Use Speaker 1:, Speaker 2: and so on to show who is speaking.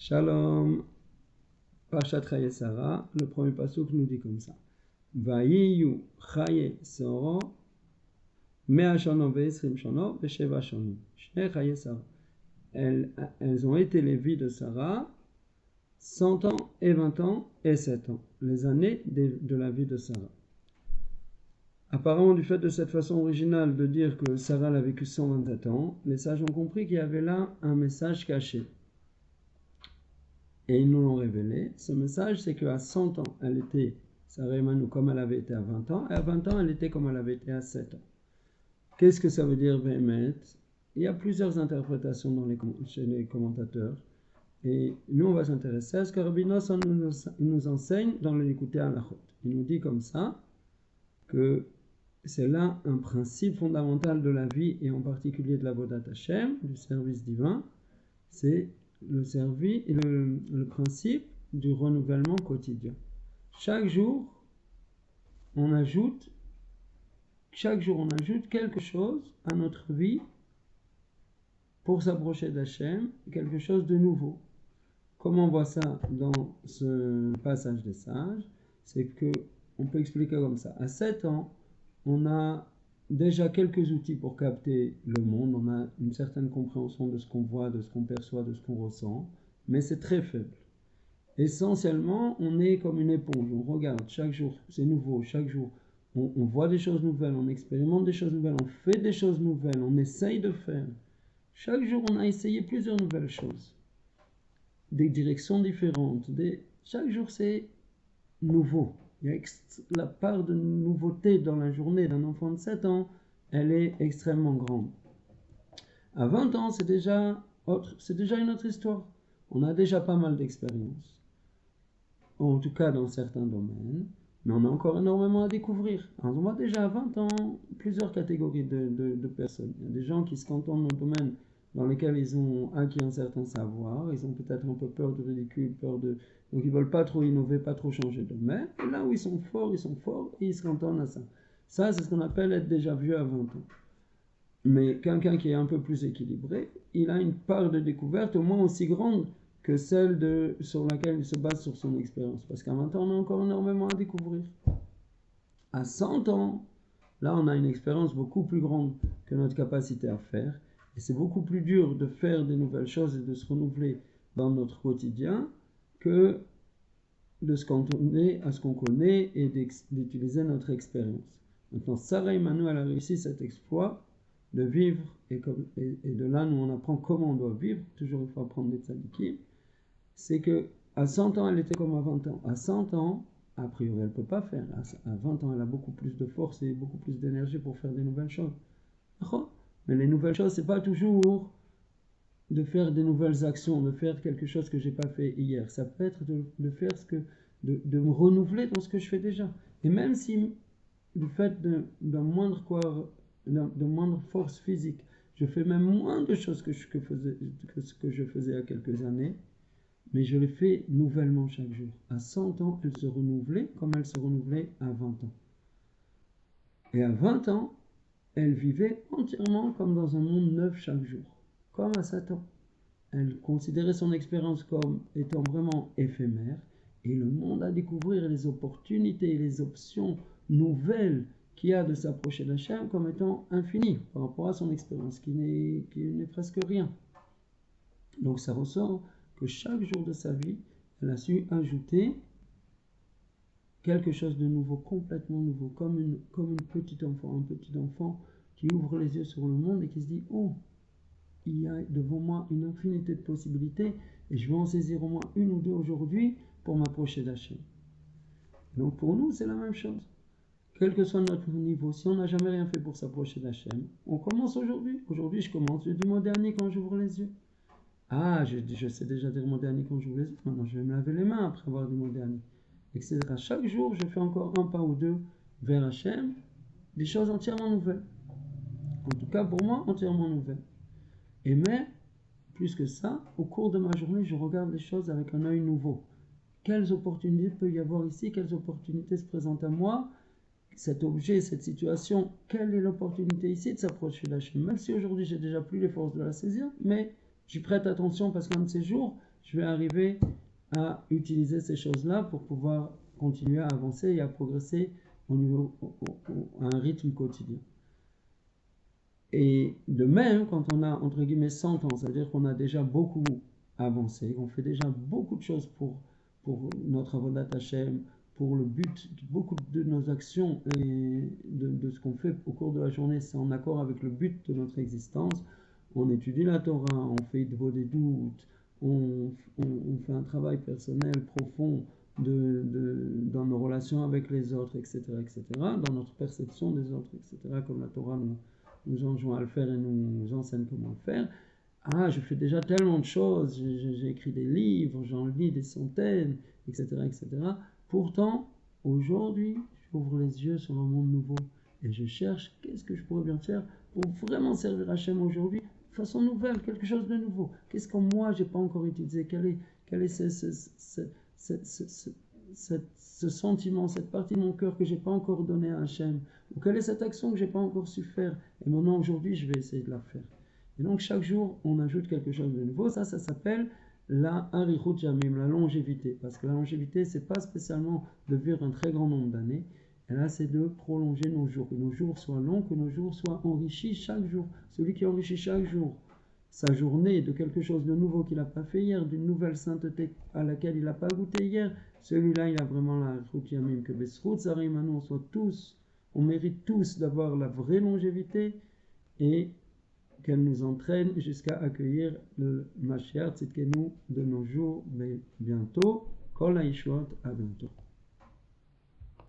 Speaker 1: Shalom, Parashat Chaye Sarah, le premier pasuk nous dit comme ça. Vayiyu Chaye Soro, Mea Shono ve'esrim Shono ve'sheva Shonim. Shnei Chaye Sarah. Elles ont été les vies de Sarah 100 ans et 20 ans et 7 ans, les années de la vie de Sarah. Apparemment, du fait de cette façon originale de dire que Sarah a vécu 127 ans, les sages ont compris qu'il y avait là un message caché. Et ils nous l'ont révélé. Ce message, c'est qu'à 100 ans, elle était, Sarah Emmanuel, comme elle avait été à 20 ans, et à 20 ans, elle était comme elle avait été à 7 ans. Qu'est-ce que ça veut dire, Bémet? Il y a plusieurs interprétations chez les commentateurs. Et nous, on va s'intéresser à ce que Rabbi Nosson nous enseigne dans le Likutei Halachot. Il nous dit comme ça que c'est là un principe fondamental de la vie, et en particulier de l'Avodat Hashem, du service divin, c'est le principe du renouvellement quotidien. Chaque jour, on ajoute quelque chose à notre vie pour s'approcher d'Hachem, quelque chose de nouveau. Comment on voit ça dans ce passage des sages? C'est que on peut expliquer comme ça. À 7 ans, on a déjà quelques outils pour capter le monde, on a une certaine compréhension de ce qu'on voit, de ce qu'on perçoit, de ce qu'on ressent, mais c'est très faible. Essentiellement, on est comme une éponge, on regarde chaque jour, c'est nouveau, chaque jour, on voit des choses nouvelles, on expérimente des choses nouvelles, on fait des choses nouvelles, on essaye de faire. Chaque jour, on a essayé plusieurs nouvelles choses, des directions différentes, chaque jour, c'est nouveau. Il y a la part de nouveauté dans la journée d'un enfant de 7 ans, elle est extrêmement grande. À 20 ans, c'est déjà une autre histoire. On a déjà pas mal d'expérience, en tout cas dans certains domaines, mais on a encore énormément à découvrir. Alors, on voit déjà à 20 ans plusieurs catégories de personnes. Il y a des gens qui se cantontent dans le domaine dans lesquels ils ont acquis un certain savoir, ils ont peut-être un peu peur du ridicule, donc ils ne veulent pas trop innover, pas trop changer de domaine. Et là où ils sont forts, et ils se cantonnent à ça. Ça, c'est ce qu'on appelle être déjà vieux à 20 ans. Mais quelqu'un qui est un peu plus équilibré, il a une part de découverte au moins aussi grande que celle sur laquelle il se base sur son expérience. Parce qu'à 20 ans, on a encore énormément à découvrir. À 100 ans, là, on a une expérience beaucoup plus grande que notre capacité à faire. Et c'est beaucoup plus dur de faire des nouvelles choses et de se renouveler dans notre quotidien que de se cantonner à ce qu'on connaît et d'utiliser notre expérience. Maintenant, Sarah Emmanuel a réussi cet exploit de vivre, et de là, nous, on apprend comment on doit vivre. Toujours, il faut apprendre des tzadikim. C'est que à 100 ans, elle était comme à 20 ans. À 100 ans, a priori, elle ne peut pas faire. À 20 ans, elle a beaucoup plus de force et beaucoup plus d'énergie pour faire des nouvelles choses. Mais les nouvelles choses, ce n'est pas toujours de faire des nouvelles actions, de faire quelque chose que je n'ai pas fait hier. Ça peut être de faire de me renouveler dans ce que je fais déjà. Et même si du fait d'un moindre force physique, je fais même moins de choses que ce que je faisais il y a quelques années, mais je les fais nouvellement chaque jour. À 100 ans, elle se renouvelait comme elle se renouvelait à 20 ans. Et à 20 ans, elle vivait entièrement comme dans un monde neuf chaque jour, comme à 7 ans. Elle considérait son expérience comme étant vraiment éphémère, et le monde à découvrir, les opportunités et les options nouvelles qu'il y a de s'approcher d'Hachem comme étant infinies par rapport à son expérience, qui n'est presque rien. Donc ça ressort que chaque jour de sa vie, elle a su ajouter quelque chose de nouveau, complètement nouveau, comme un petit enfant qui ouvre les yeux sur le monde et qui se dit « Oh, il y a devant moi une infinité de possibilités et je vais en saisir au moins une ou deux aujourd'hui pour m'approcher d'Hachem. » Donc pour nous, c'est la même chose. Quel que soit notre niveau, si on n'a jamais rien fait pour s'approcher d'Hachem, on commence aujourd'hui. Aujourd'hui, je commence. Je dis mot dernier quand j'ouvre les yeux. Ah, je sais déjà dire mot dernier quand j'ouvre les yeux. Maintenant, je vais me laver les mains après avoir dit mot dernier. Etc. Chaque jour, je fais encore un pas ou deux vers Hachem, des choses entièrement nouvelles. En tout cas, pour moi, entièrement nouvelles. Mais, plus que ça, au cours de ma journée, je regarde les choses avec un œil nouveau. Quelles opportunités peut y avoir ici? Quelles opportunités se présentent à moi? Cet objet, cette situation, quelle est l'opportunité ici de s'approcher d'Hachem? Même si aujourd'hui, j'ai déjà plus les forces de la saisir, mais j'y prête attention parce qu'un de ces jours, je vais arriver à utiliser ces choses-là pour pouvoir continuer à avancer et à progresser à un rythme quotidien. Et de même, quand on a entre guillemets 100 ans, c'est-à-dire qu'on a déjà beaucoup avancé, on fait déjà beaucoup de choses pour notre Avodat Hashem, pour le but, beaucoup de nos actions et de ce qu'on fait au cours de la journée, c'est en accord avec le but de notre existence. On étudie la Torah, on fait des doutes, on fait un travail personnel profond dans nos relations avec les autres, etc., dans notre perception des autres, etc., comme la Torah nous enjoint à le faire et nous enseigne comment le faire. Ah, je fais déjà tellement de choses, j'ai écrit des livres, j'en lis des centaines, etc., etc. Pourtant, aujourd'hui, j'ouvre les yeux sur un monde nouveau et je cherche qu'est-ce que je pourrais bien faire pour vraiment servir Hachem aujourd'hui, de façon nouvelle, quelque chose de nouveau. Qu'est-ce que moi, j'ai pas encore utilisé? Quel est ce sentiment, cette partie de mon cœur que j'ai pas encore donné à Hachem? Ou quelle est cette action que j'ai pas encore su faire? Et maintenant, aujourd'hui, je vais essayer de la faire. Et donc, chaque jour, on ajoute quelque chose de nouveau. Ça s'appelle la Arichut Yamim, la longévité. Parce que la longévité, c'est pas spécialement de vivre un très grand nombre d'années. Et là, c'est de prolonger nos jours. Que nos jours soient longs, que nos jours soient enrichis chaque jour. Celui qui enrichit chaque jour sa journée de quelque chose de nouveau qu'il n'a pas fait hier, d'une nouvelle sainteté à laquelle il n'a pas goûté hier, celui-là, il a vraiment la Arichut Yamim. Que Besrout Zarim, on soit tous, on mérite tous d'avoir la vraie longévité et qu'elle nous entraîne jusqu'à accueillir le Mashiach Tzidkenu de nos jours, mais bientôt. Kol HaYeshuot, à bientôt.